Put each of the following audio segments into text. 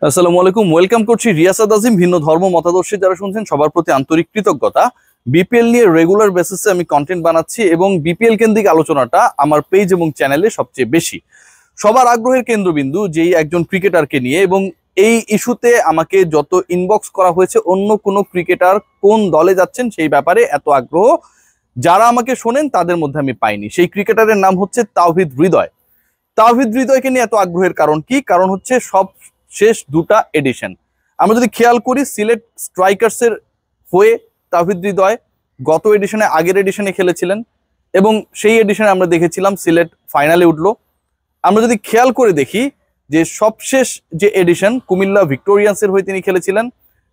আসসালামু আলাইকুম, ওয়েলকাম করছি রিয়াসাত আজিম। ভিন্ন ধর্ম মতাদর্শী যারা শুনছেন সবার প্রতি আন্তরিক কৃতজ্ঞতা। বিপিএল নিয়ে রেগুলার বেসিসে আমি কন্টেন্ট বানাচ্ছি এবং বিপিএল কেন্দ্রিক আলোচনাটা আমার পেজ এবং চ্যানেলে সবচেয়ে বেশি। সবার আগ্রহের কেন্দ্রবিন্দু যেই একজন ক্রিকেটারকে নিয়ে, এবং এই ইস্যুতে আমাকে যত ইনবক্স করা হয়েছে অন্য কোনো ক্রিকেটার কোন দলে যাচ্ছেন সেই ব্যাপারে এত আগ্রহ যারা আমাকে শোনেন তাদের মধ্যে আমি পাইনি। সেই ক্রিকেটারের নাম হচ্ছে তাওহিদ হৃদয়। তাওহিদ হৃদয়কে নিয়ে এত আগ্রহের কারণ কি? কারণ হচ্ছে সব শেষ দুটা এডিশন আমরা যদি খেয়াল করি, সিলেট স্ট্রাইকার্সের হয়ে তাওহিদ হৃদয় গত এডিশনে আগের এডিশনে খেলেছিলেন এবং সেই এডিশনে আমরা দেখেছিলাম সিলেট ফাইনালে উঠলো। আমরা যদি খেয়াল করে দেখি যে সবশেষ যে এডিশন কুমিল্লা ভিক্টোরিয়ান্সের হয়ে তিনি খেলেছিলেন,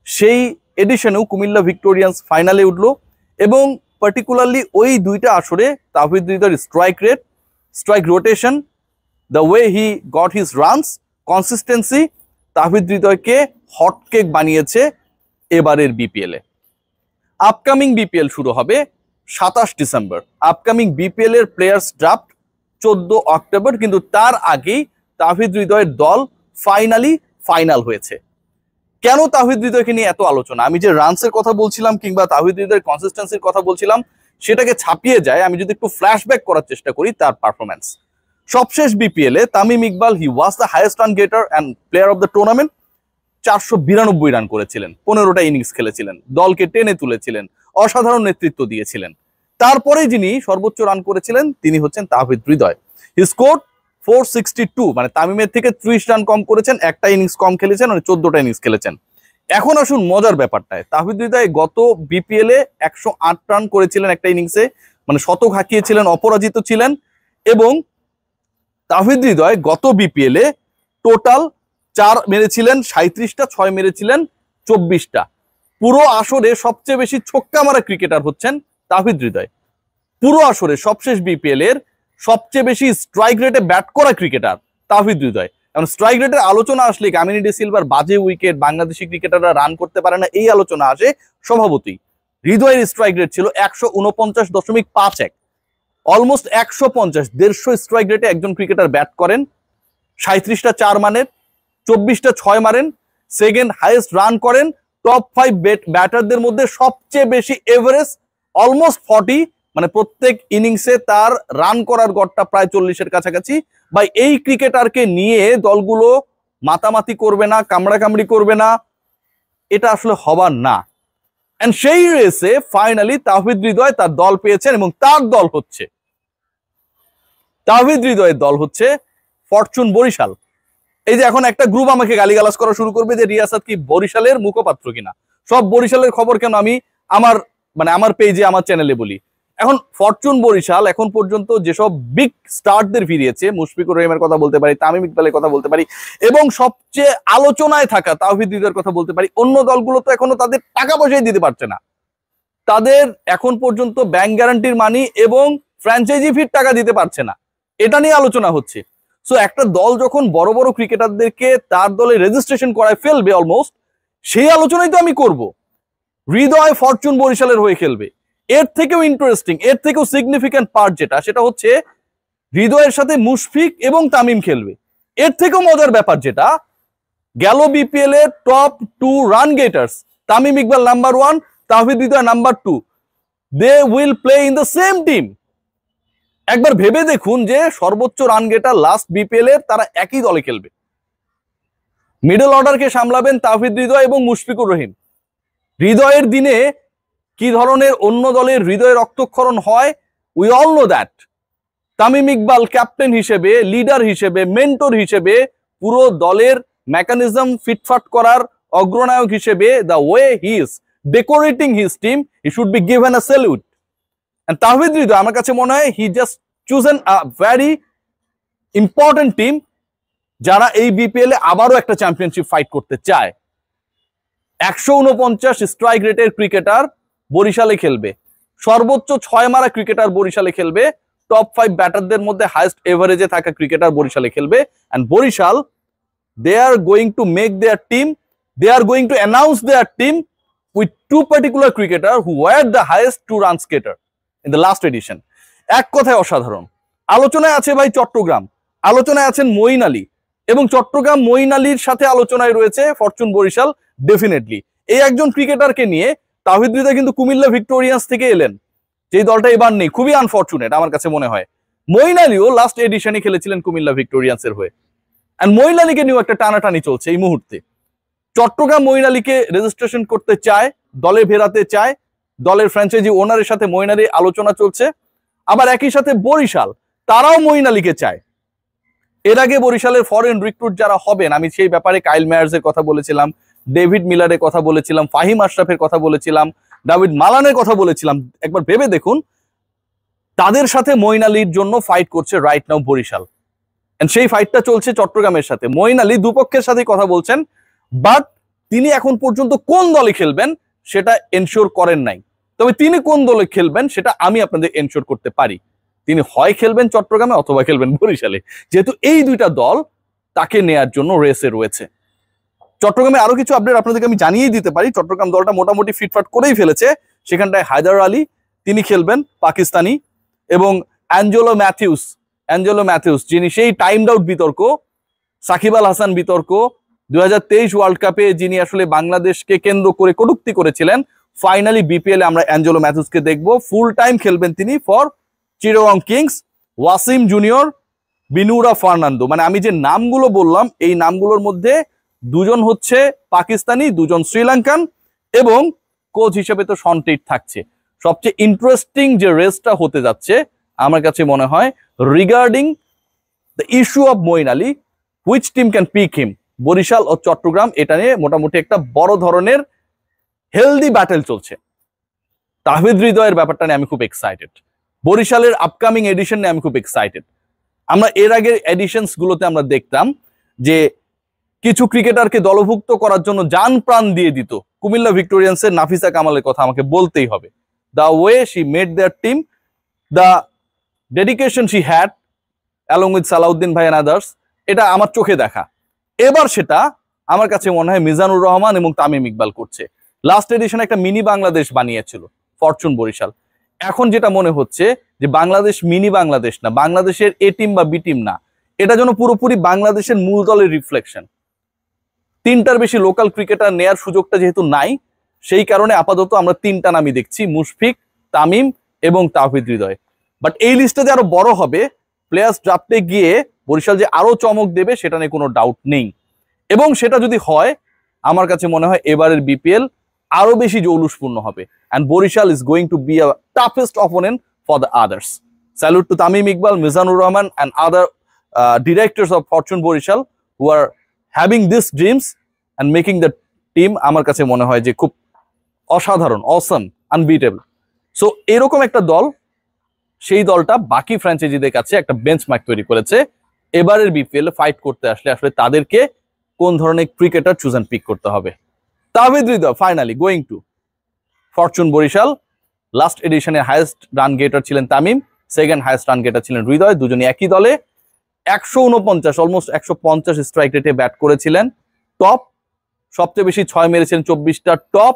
সেই এডিশনেও কুমিল্লা ভিক্টোরিয়ান্স ফাইনালে উঠলো এবং পার্টিকুলারলি ওই দুইটা আসরে তাওহিদ হৃদয়ের strike rate, strike rotation, the way he got his runs, consistency তাওহিদ হৃদয়কে হটকেক বানিয়েছে এবারের বিপিএল এ। আপকামিং বিপিএল শুরু হবে 27 ডিসেম্বর। আপকামিং বিপিএল এর প্লেয়ার্স ড্রাফট 14 অক্টোবর, কিন্তু তার আগেই তাওহিদ হৃদয়ের দল ফাইনাল হয়েছে। কেন তাওহিদ হৃদয়কে নিয়ে এত আলোচনা? আমি যে রানসের কথা বলছিলাম কিংবা তাওহিদ হৃদয়ের কনসিস্টেন্সির কথা বলছিলাম সেটাকে ছাপিয়ে যায় আমি যদি একটু ফ্ল্যাশব্যাক করার চেষ্টা করি তার পারফরম্যান্স। সবশেষ BPL A Tamim Iqbal he was the highest run গেটার and player of the tournament. 492 run করেছিলেন, 15টা ইনিংস খেলেছিলেন, দলকে টেনে তুলেছিলেন, অসাধারণ নেতৃত্ব দিয়েছিলেন। তারপরে যিনি সর্বোচ্চ রান করেছিলেন তিনি হচ্ছেন তাওহিদ হৃদয়। হি স্কোরড 462, মানে তামিমের থেকে 30 রান কম করেছেন, একটা ইনিংস কম খেলেছেন, মানে 14টা ইনিংস খেলেছেন। এখন আসুন মজার ব্যাপারটায়, তাওহিদ হৃদয় গত বিপিএল এ 108 রান করেছিলেন একটা ইনিংসে, মানে শতক হাঁকিয়েছিলেন, অপরাজিত ছিলেন। এবং তাওহিদ হৃদয় গত বিপিএল এ টোটাল 4 মেরেছিলেন 37টা, 6 মেরেছিলেন 24টা। পুরো আসরে সবচেয়ে বেশি ছক্কা মারা ক্রিকেটার হচ্ছেন তাওহিদ হৃদয়। পুরো আসরে সবশেষ বিপিএল এর সবচেয়ে বেশি স্ট্রাইক রেটে ব্যাট করা ক্রিকেটার তাওহিদ হৃদয়। কারণ স্ট্রাইক রেটের আলোচনা আসলে কামিনী ডি সিলভার বাজে উইকেট, বাংলাদেশি ক্রিকেটাররা রান করতে পারে না, এই আলোচনা আসে স্বভাবতই। হৃদয়ের স্ট্রাইক রেট ছিল 149.51, অলমোস্ট 150, 150 স্ট্রাইক রেটে একজন ক্রিকেটার ব্যাট করেন। 37টা 4 মারেন, 24টা 6 মারেন, সেকেন্ড হাইয়েস্ট রান করেন, টপ 5 ব্যাটারদের মধ্যে সবচেয়ে বেশি এভারেজ অলমোস্ট 40, মানে প্রত্যেক ইনিংসে তার রান করার গড়টা প্রায় 40-এর কাছাকাছি। বা এই ক্রিকেটারকে নিয়ে দলগুলো মাতামাতি করবে না, কামড়াকামড়ি করবে না, এটা আসলে হবার না। এন্ড সেই রেসে ফাইনালি তাওহিদ হৃদয় তার দল পেয়েছেন এবং তার দল হচ্ছে, তাওহিদ হৃদয়ের দল হচ্ছে ফরচুন বরিশাল। এই যে এখন একটা গ্রুপ আমাকে গালিগালাজ করা শুরু করবে যে রিয়াসাত কি বরিশালের মুখপাত্র কিনা, সব বরিশালের খবর কেন আমি আমার পেজে, আমার চ্যানেলে বলি। এখন ফরচুন বরিশাল এখন পর্যন্ত যেসব বিগ স্টারদের ফিরিয়েছে, মুশফিকুর রহিমের কথা বলতে পারি, তামিম ইকবালের কথা বলতে পারি, এবং সবচেয়ে আলোচনায় থাকা তাওহিদ হৃদয়ের কথা বলতে পারি। অন্য দলগুলো তো এখনো তাদের টাকা পয়সাই দিতে পারছে না, তাদের এখন পর্যন্ত ব্যাংক গ্যারান্টির মানি এবং ফ্র্যাঞ্চাইজি ফির টাকা দিতে পারছে না, এটা নিয়ে আলোচনা হচ্ছে। সো একটা দল যখন বড় বড় ক্রিকেটারদেরকে তার দলে রেজিস্ট্রেশন করায় ফেলবে অলমোস্ট, সেই আলোচনাই তো আমি করব। হৃদয় ফরচুন বরিশালের হয়ে খেলবে। এর থেকেও ইন্টারেস্টিং, এর থেকেও সিগনিফিক্যান্ট পার্ট সেটা হচ্ছে হৃদয়ের সাথে মুশফিক এবং তামিম খেলবে। এর থেকেও মজার ব্যাপার যেটা, গেল বিপিএল এর top 2 run getters, Tamim Iqbal number 1, Towhid Hridoy number 2, they will play in the same team. একবার ভেবে দেখুন যে সর্বোচ্চ রান গেটার লাস্ট বিপিএল এর তারা একই দলে খেলবে। মিডল অর্ডারকে সামলাবেন তাওহিদ হৃদয় এবং মুশফিকুর রহিম। হৃদয়ের দিনে কি ধরনের অন্য দলের হৃদয়ের রক্তক্ষরণ হয়, we all know that. Tamim Iqbal captain হিসেবে, লিডার হিসেবে, মেন্টর হিসেবে, পুরো দলের মেকানিজম ফিটফাট করার অগ্রনায়ক হিসেবে, the way he is decorating his team, he should be given a salute. And Towhid Hridoy আমার কাছে মনে হয় he just chosen a very important team, যারা এই বিপিএল এ আবারও একটা চ্যাম্পিয়নশিপ ফাইট করতে চায়। 149 স্ট্রাইক রেটের ক্রিকেটার বরিশালে খেলবে, সর্বোচ্চ 6 মারা ক্রিকেটার বরিশালে খেলবে, টপ 5 ব্যাটারদের মধ্যে হাইয়েস্ট এভারেজে থাকা ক্রিকেটার বরিশালে খেলবে। And Barishal, they are going to make their team, they are going to announce their team with 2 particular cricketer who were the highest 2 run scorer in the last edition. এক কথায় অসাধারণ। আলোচনায় আছে ভাই চট্টগ্রাম, আলোচনায় আছেন মঈন আলী, এবং চট্টগ্রাম মঈন আলীর সাথে আলোচনায় রয়েছে ফরচুন বরিশাল ডেফিনেটলি। এই একজন ক্রিকেটারকে নিয়ে তাওহিদ হৃদয় কিন্তু কুমিল্লা ভিক্টোরিয়ান্স থেকে এলেন, যেই দলটা এবার নেই, খুবই আনফরচুনেট আমার কাছে মনে হয়। মঈন আলীও লাস্ট এডিশনে খেলেছিলেন কুমিল্লা ভিক্টোরিয়ান্সের হয়ে, এন্ড মঈন আলীকে নিয়েও একটা টানাটানি চলছে এই মুহূর্তে। চট্টগ্রাম মঈন আলীকে রেজিস্ট্রেশন করতে চায়, দলে ফেরাতে চায়, দলের ফ্র্যাঞ্চাইজি ওনারের সাথে মঈন আলীর আলোচনা চলছে। আবার একই সাথে বরিশাল তারাও মঈন আলীকে চায়। এর আগে বরিশালের ফরেন রিক্রুট যারা হবেন, আমি সেই ব্যাপারে কাইল মেয়ার্সের কথা বলেছিলাম, ডেভিড মিলারের কথা বলেছিলাম, ফাহিম আশরাফের কথা বলেছিলাম, ডাভিড মালানের কথা বলেছিলাম। একবার ভেবে দেখুন, তাদের সাথে মঈন আলীর জন্য ফাইট করছে রাইট নাও বরিশাল, এন্ড সেই ফাইটটা চলছে চট্টগ্রামের সাথে। মঈন আলী দুপক্ষের সাথে কথা বলছেন, বাট তিনি এখন পর্যন্ত কোন দলে খেলবেন সেটা এনশিওর করেন নাই। তবে তিনি কোন দলে খেলবেন সেটা আমি আপনাদের এনশিওর করতে পারি। তিনি হয় খেলবেন চট্টগ্রামে অথবা খেলবেন বরিশালে, যেহেতু এই দুইটা দল তাকে নেয়ার জন্য রেসে রয়েছে। চট্টগ্রামে আরো কিছু আপডেট আপনাদেরকে আমি জানিয়ে দিতে পারি। চট্টগ্রাম দলটা মোটামুটি ফিটফাট করেই ফেলেছে। সেখানটায় হায়দার আলী, তিনি খেলবেন পাকিস্তানি, এবং অ্যাঞ্জেলো ম্যাথিউস যিনি সেই টাইমড আউট বিতর্ক, সাকিব আল হাসান বিতর্ক, 2023 ওয়ার্ল্ড কাপে যিনি আসলে বাংলাদেশকে কেন্দ্র করে কটূক্তি করেছিলেন, ফাইনালি বিপিএল এ আমরা অ্যাঞ্জেলো ম্যাথিউসকে দেখবো। ফুল টাইম খেলবেন তিনি for Chittagong kings. Wasim junior, Binura Fernando, মানে আমি যে নামগুলো বললাম এই নামগুলোর মধ্যে দুজন হচ্ছে পাকিস্তানি, দুজন শ্রীলঙ্কান, এবং কোচ হিসেবে তো শন টেট থাকছে। সবচেয়ে ইন্টারেস্টিং যে রেসটা হতে যাচ্ছে আমার কাছে মনে হয় regarding the issue of Moeen Ali, which team can pick him, Barishal ও চট্টগ্রাম, এটা নিয়ে মোটামুটি একটা বড় ধরনের হেলদি ব্যাটেল চলছে। তাহিদ হৃদয়ের ব্যাপারটা নিয়ে আমি খুব এক্সাইটেড, বরিশালের আপকামিং এডিশন নিয়ে আমি খুব এক্সাইটেড। আমরা এর আগের এডিশনস গুলোতে আমরা দেখতাম যে কিছু ক্রিকেটারকে দলভুক্ত করার জন্য জান প্রাণ দিয়ে দিত। কুমিল্লা ভিক্টোরিয়ান্সের নাফিসা কামালের কথা আমাকে বলতেই হবে। The way she made their team, the dedication she had along with Salauddin ভাই এন্ড আদার্স, এটা আমার চোখে দেখা। এবার সেটা আমার কাছে মনে হয় মিজানুর রহমান এবং তামিম ইকবাল করছে। লাস্ট এডিশনে একটা মিনি বাংলাদেশ বানিয়েছিল ফরচুন বরিশাল। এখন যেটা মনে হচ্ছে যে বাংলাদেশ মিনি বাংলাদেশ না, বাংলাদেশের এ টিম বা বি টিম না, এটা যেন পুরোপুরি বাংলাদেশের মূল দলের রিফ্লেকশন। তিনটার বেশি লোকাল ক্রিকেটার নেয়ার সুযোগটা যেহেতু নাই, সেই কারণে আপাতত আমরা তিনটা নামই দেখছি, মুশফিক, তামিম এবং তাওহিদ হৃদয়। বাট এই লিস্টটা যে আরো বড় হবে, প্লেয়ার্স ড্রাফটে গিয়ে বরিশাল যে আরো চমক দেবে সেটা নিয়ে কোনো ডাউট নেই। এবং সেটা যদি হয়, আমার কাছে মনে হয় এবারের বিপিএল আরো বেশি জৌলুসপূর্ণ হবে, and Borishal is going to be a toughest opponent for the others. Salute to Tamim Iqbal, Mizanur Rahman and other directors of Fortune Borishal who are having these dreams and making the team আমার কাছে মনে হয় যে খুব অসাধারণ, অসম, unbeatable. So এরকম একটা দল, সেই দলটা বাকি ফ্র্যাঞ্চাইজিদের কাছে একটা বেঞ্চমার্ক তৈরি করেছে। এবারের বিপিএল ফাইট করতে আসলে আসলে তাদেরকে কোন ধরনের ক্রিকেটার চুজ অ্যান্ড পিক করতে হবে। Towhid Hridoy finally going to fortune Barishal. Last এডিশনে হাইয়েস্ট রান গেটার ছিলেন Tamim, second highest run getter ছিলেন হৃদয়, দুজনই একই দলে। 149 অলমোস্ট 150 স্ট্রাইক রেটে ব্যাট করেছিলেন, টপ। সবচেয়ে বেশি 6 মেরেছিলেন 24টা, টপ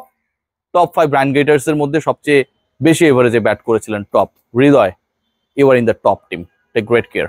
5 রান গেটার্স এর মধ্যে সবচেয়ে বেশি এভারেজে ব্যাট করেছিলেন top Hridoy. You are in the top team, take great care.